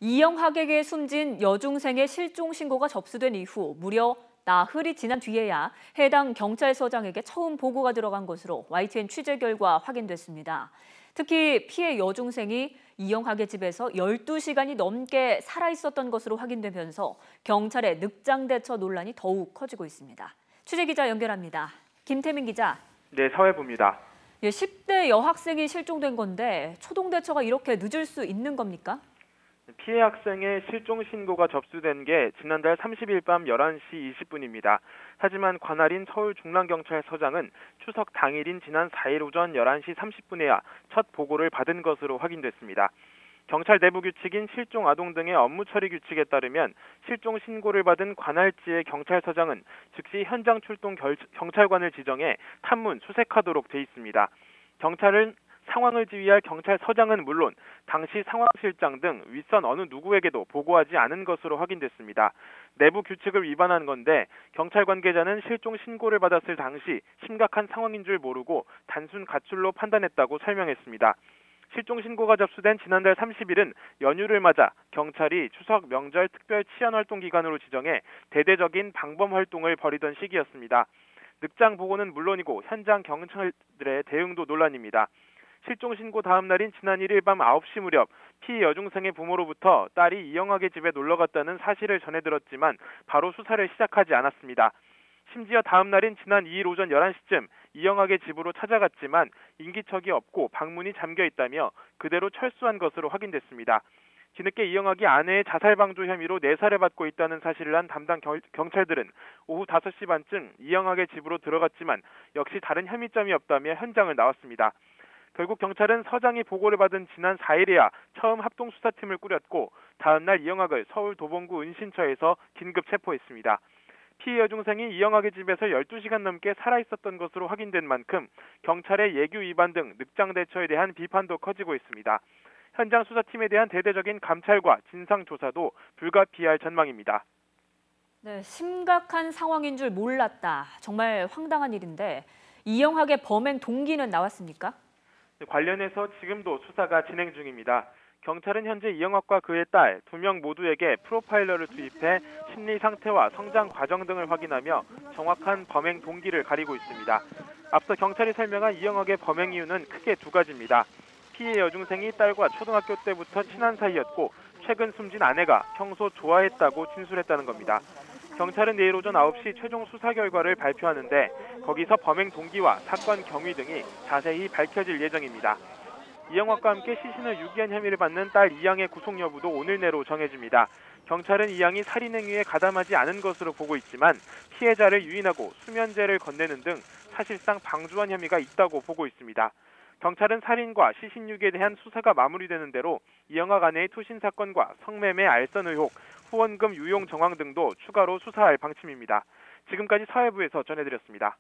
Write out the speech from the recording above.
이영학에게 숨진 여중생의 실종 신고가 접수된 이후 무려 나흘이 지난 뒤에야 해당 경찰서장에게 처음 보고가 들어간 것으로 YTN 취재 결과 확인됐습니다. 특히 피해 여중생이 이영학의 집에서 12시간이 넘게 살아있었던 것으로 확인되면서 경찰의 늑장 대처 논란이 더욱 커지고 있습니다. 취재기자 연결합니다. 김태민 기자. 네, 사회부입니다. 10대 여학생이 실종된 건데 초동 대처가 이렇게 늦을 수 있는 겁니까? 피해 학생의 실종 신고가 접수된 게 지난달 30일 밤 11시 20분입니다. 하지만 관할인 서울중랑경찰서장은 추석 당일인 지난 4일 오전 11시 30분에야 첫 보고를 받은 것으로 확인됐습니다. 경찰 내부 규칙인 실종 아동 등의 업무 처리 규칙에 따르면 실종 신고를 받은 관할지의 경찰서장은 즉시 현장 출동 경찰관을 지정해 탐문 수색하도록 돼 있습니다. 경찰은 상황을 지휘할 경찰서장은 물론 당시 상황실장 등 윗선 어느 누구에게도 보고하지 않은 것으로 확인됐습니다. 내부 규칙을 위반한 건데 경찰 관계자는 실종 신고를 받았을 당시 심각한 상황인 줄 모르고 단순 가출로 판단했다고 설명했습니다. 실종 신고가 접수된 지난달 30일은 연휴를 맞아 경찰이 추석 명절 특별 치안 활동 기간으로 지정해 대대적인 방범 활동을 벌이던 시기였습니다. 늑장 보고는 물론이고 현장 경찰들의 대응도 논란입니다. 실종 신고 다음 날인 지난 1일 밤 9시 무렵 피해 여중생의 부모로부터 딸이 이영학의 집에 놀러 갔다는 사실을 전해 들었지만 바로 수사를 시작하지 않았습니다. 심지어 다음 날인 지난 2일 오전 11시쯤 이영학의 집으로 찾아갔지만 인기척이 없고 방문이 잠겨 있다며 그대로 철수한 것으로 확인됐습니다. 뒤늦게 이영학이 아내의 자살방조 혐의로 내사를 받고 있다는 사실을 한 담당 경찰들은 오후 5시 반쯤 이영학의 집으로 들어갔지만 역시 다른 혐의점이 없다며 현장을 나왔습니다. 결국 경찰은 서장이 보고를 받은 지난 4일에야 처음 합동수사팀을 꾸렸고 다음 날 이영학을 서울 도봉구 은신처에서 긴급 체포했습니다. 피해 여중생이 이영학의 집에서 12시간 넘게 살아있었던 것으로 확인된 만큼 경찰의 예규 위반 등 늑장 대처에 대한 비판도 커지고 있습니다. 현장 수사팀에 대한 대대적인 감찰과 진상조사도 불가피할 전망입니다. 네, 심각한 상황인 줄 몰랐다. 정말 황당한 일인데 이영학의 범행 동기는 나왔습니까? 관련해서 지금도 수사가 진행 중입니다. 경찰은 현재 이영학과 그의 딸 2명 모두에게 프로파일러를 투입해 심리 상태와 성장 과정 등을 확인하며 정확한 범행 동기를 가리고 있습니다. 앞서 경찰이 설명한 이영학의 범행 이유는 크게 두 가지입니다. 피해 여중생이 딸과 초등학교 때부터 친한 사이였고 최근 숨진 아내가 평소 좋아했다고 진술했다는 겁니다. 경찰은 내일 오전 9시 최종 수사 결과를 발표하는데 거기서 범행 동기와 사건 경위 등이 자세히 밝혀질 예정입니다. 이영학과 함께 시신을 유기한 혐의를 받는 딸 이양의 구속 여부도 오늘 내로 정해집니다. 경찰은 이양이 살인 행위에 가담하지 않은 것으로 보고 있지만 피해자를 유인하고 수면제를 건네는 등 사실상 방조한 혐의가 있다고 보고 있습니다. 경찰은 살인과 시신 유기에 대한 수사가 마무리되는 대로 이영학 아내의 투신 사건과 성매매 알선 의혹, 후원금 유용 정황 등도 추가로 수사할 방침입니다. 지금까지 사회부에서 전해드렸습니다.